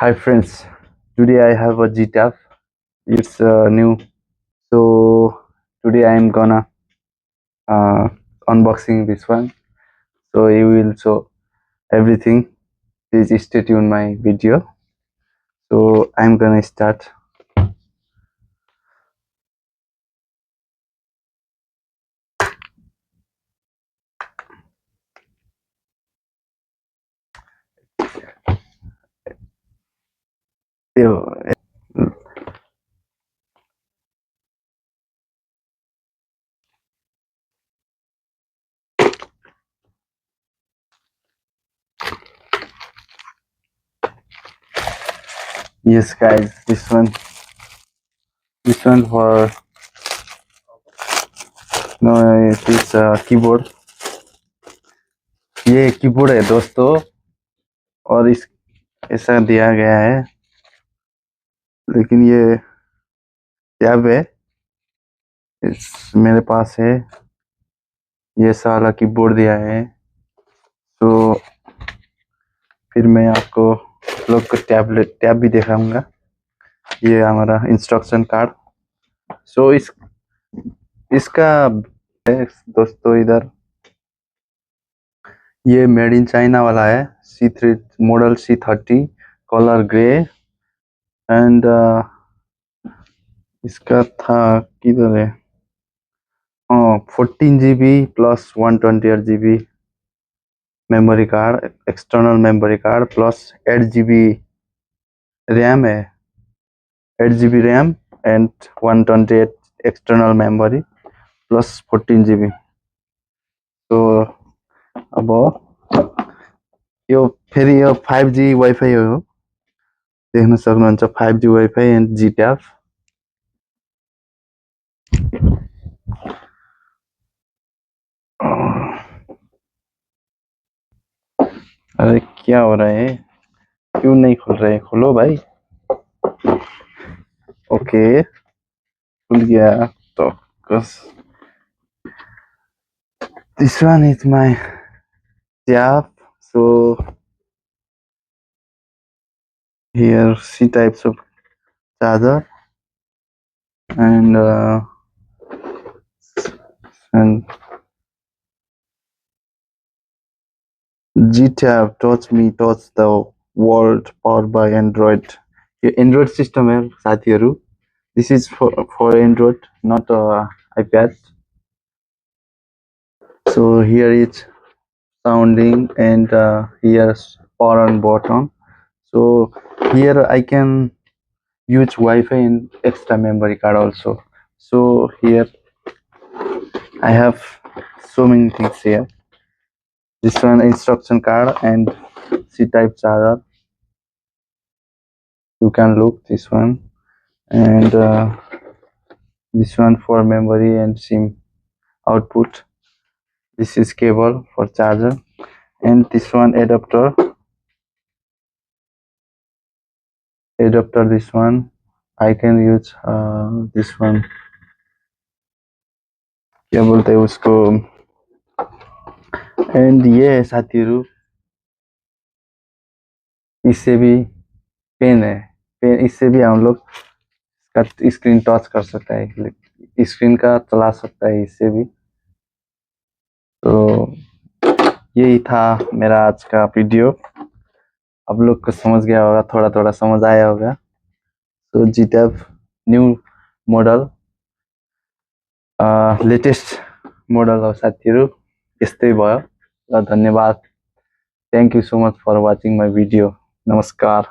Hi friends, today I have a GTAP. It's new, so today I am gonna uh, unboxing this one. So you will show everything. Please stay tuned my video. So I'm gonna start. Yes, guys, this one for no, it is keyboard. ये keyboard है दोस्तों और इस ऐसा दिया गया है लेकिन ये टैब है मेरे पास है ये सारा कीबोर्ड दिया है तो फिर मैं आपको लोग को टैब भी दिखाऊंगा ये हमारा इंस्ट्रक्शन कार्ड सो इसका दोस्तों इधर ये मेड इन चाइना वाला है C3 model C30 colour grey and इसका था किधर है 14 GB plus 128 GB memory card external memory card plus 8 GB RAM है 8 GB RAM and 128 external memory plus 14 GB तो अब यो फेरि यो 5G वाइफाई हो देख्न सक्नुहुन्छ 5G वाइफाई एन्ड GTAP अरे क्या हो रहा है क्यों नहीं खुल रहा है खोलो भाई ओके खुल गया तो this one is my tab so here C types of charger and GTAP touch the world powered by Android ये Android system है साथीहरु this is for Android not iPad so here is sounding and here's power on button so here I can use Wi-Fi and extra memory card also so here I have so many things here this one instruction card and C-type charger you can look this one and this one for memory and SIM output this is cable for charger and this one adapter this one I can use this one क्या बोलते हैं उसको and ये है साथीहरु इससे भी pen है पेन इससे भी हम लोग का स्क्रीन टच कर सकता है स्क्रीन का चला सकता है इससे भी तो यही था मेरा आज का वीडियो आप लोग को समझ गया होगा थोड़ा थोड़ा समझ आया होगा तो GTAP new model latest model हो साथीहरु यस्तै भयो र धन्यवाद thank you so much for watching my video नमस्कार